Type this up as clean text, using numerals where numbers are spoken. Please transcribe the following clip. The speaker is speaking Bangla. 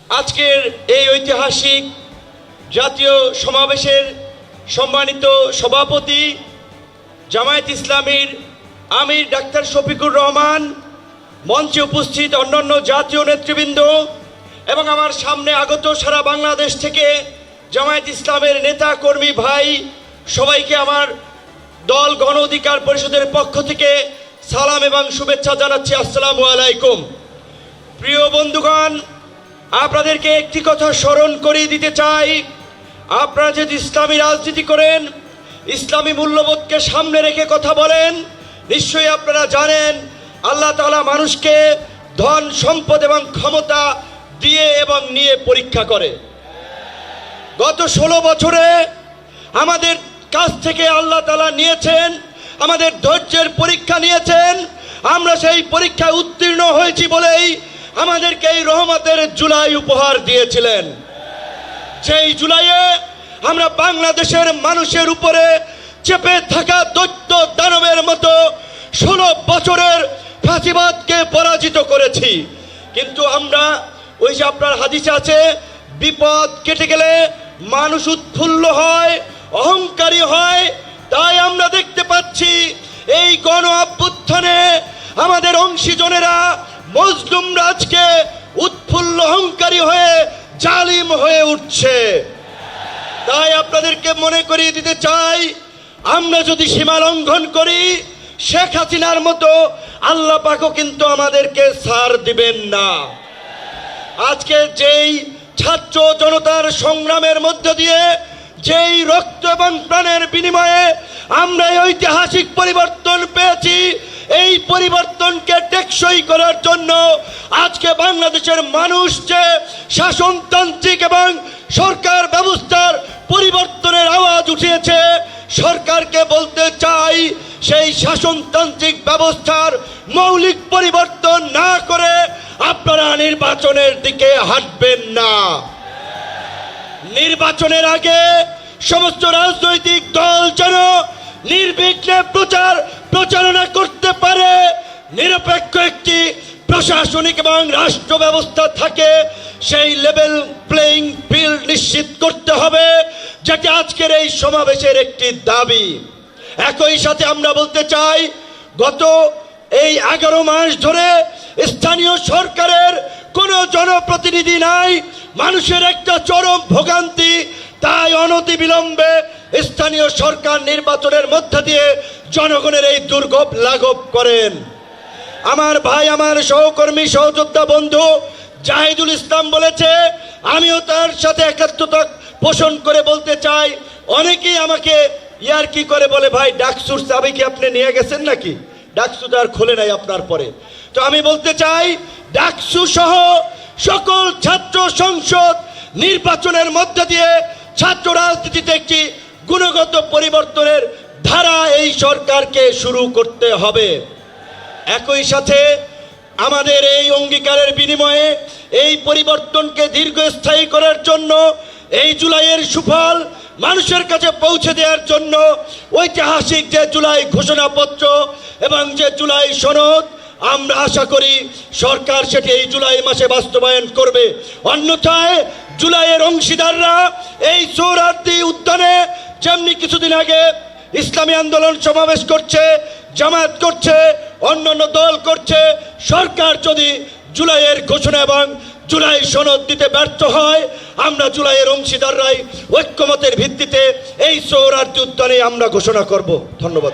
আজকের এই ঐতিহাসিক জাতীয় সমাবেশের সম্মানিত সভাপতি জামায়াত ইসলামীর আমির ডাক্তার শফিকুর রহমান, মঞ্চে উপস্থিত অন্যান্য জাতীয় নেতৃবৃন্দ এবং আমার সামনে আগত সারা বাংলাদেশ থেকে জামায়াত ইসলামের নেতা কর্মী ভাই সবাইকে আমার দল গণ অধিকার পরিষদের পক্ষ থেকে সালাম এবং শুভেচ্ছা জানাচ্ছি। আসসালামু আলাইকুম। প্রিয় বন্ধুগণ, আপনাদেরকে একটি কথা স্মরণ করিয়ে দিতে চাই। আপনারা যদি ইসলামী রাজনীতি করেন, ইসলামী মূল্যবোধকে সামনে রেখে কথা বলেন, নিশ্চয়ই আপনারা জানেন আল্লাহ তাআলা মানুষকে ধন সম্পদ এবং ক্ষমতা দিয়ে এবং নিয়ে পরীক্ষা করে। গত 16 বছরে আমাদের কাছ থেকে আল্লাহ তাআলা নিয়েছেন, আমাদের ধৈর্যের পরীক্ষা নিয়েছেন। আমরা সেই পরীক্ষায় উত্তীর্ণ হয়েছি বলেই আমাদেরকে এই রহমতের জুলাই উপহার দিয়েছিলেন। যেই জুলাইয়ে আমরা বাংলাদেশের মানুষের উপরে চেপে থাকা দৈত্য দানবের মতো 16 বছরের ফাঁসিবাদকে পরাজিত করেছি। কিন্তু আমরা ওই যে আপনার হাদিসে আছে, বিপদ কেটে গেলে মানুষ উৎফুল্ল হয়, অহংকারী হয়। তাই আমরা দেখতে পাচ্ছি এই গণ অভ্যুত্থানে আমাদের অংশীজনেরা, মজলুমরা আজকে উৎফুল্ল অহংকারী হয়ে জালিম হয়ে উঠছে। তাই আপনাদেরকে মনে করিয়ে দিতে চাই, আমরা যদি সীমা লঙ্ঘন করি, শেখ হাসিনার মতো আল্লাহ পাকও কিন্তু আমাদেরকে ছাড় দিবেন না। আজকে যেই ছাত্র জনতার সংগ্রামের মধ্য দিয়ে, যেই রক্ত এবং প্রাণের বিনিময়ে আমরা এই ঐতিহাসিক পরিবর্তন পেয়েছি, এই পরিবর্তনকে টেকসই করার জন্য আজকে বাংলাদেশের মানুষ যে শাসনতান্ত্রিক এবং সরকার ব্যবস্থার পরিবর্তনের আওয়াজ উঠিয়েছে, সরকারকে বলতে চাই সেই শাসনতান্ত্রিক ব্যবস্থার মৌলিক পরিবর্তন না করে আপনারা নির্বাচনের দিকে হাঁটবেন না। নির্বাচনের আগে সমস্ত রাজনৈতিক দল যেন নির্বিঘ্নে প্রচারণা করতে পারে, নিরপেক্ষ একটি প্রশাসনিক এবং রাষ্ট্র ব্যবস্থা থাকে, সেই লেভেল প্লেইং ফিল্ড নিশ্চিত করতে হবে, যেটা আজকের এই সমাবেশের একটি দাবি। একই সাথে আমরা বলতে চাই, গত এই 11 মাস ধরে স্থানীয় সরকারের কোনো জনপ্রতিনিধি নাই, মানুষের একটা চরম ভোগান্তি। তাই অনতিবিলম্বে স্থানীয় সরকার নির্বাচনের মধ্য দিয়ে জনগণের এই দুর্ভোগ লাঘব করেন। আমার ভাই, আমার সহকর্মী, সহযোদ্ধা বন্ধু জাহিদুল ইসলাম বলেছে, আমিও তার সাথে একাত্মতা পোষণ করে বলতে চাই। অনেকেই আমাকে ইয়ার্কি করে বলে, ভাই ডাকসুর চাবি কি আপনি নিয়ে গেছেন নাকি? ডাকসু তো আর খোলে নাই আপনার পরে। তো আমি বলতে চাই, ডাকসু সহ সকল ছাত্র সংসদ নির্বাচনের মধ্য দিয়ে ছাত্র রাজনীতিতে একটি গুণগত পরিবর্তনের ধারা এই সরকারকে শুরু করতে হবে। একই সাথে আমাদের এই অঙ্গীকারের বিনিময়ে এই পরিবর্তনকে দীর্ঘস্থায়ী করার জন্য, এই জুলাইয়ের সুফল মানুষের কাছে পৌঁছে দেওয়ার জন্য ঐতিহাসিক যে জুলাই ঘোষণাপত্র এবং যে জুলাই সনদ, আমরা আশা করি সরকার সেটি এই জুলাই মাসে বাস্তবায়ন করবে। অন্যথায় জুলাইয়ের অংশীদাররা এই সোহরাওয়ার্দী উদ্যানে যেমনি কিছুদিন আগে ইসলামী আন্দোলন সমাবেশ করছে, জামায়াত করছে, অন্যান্য দল করছে, সরকার যদি জুলাইয়ের ঘোষণা এবং জুলাই সনদ দিতে ব্যর্থ হয়, আমরা জুলাইয়ের অংশীদাররাই ঐক্যমতের ভিত্তিতে এই সোহরাওয়ার্দী উদ্যানে আমরা ঘোষণা করব। ধন্যবাদ।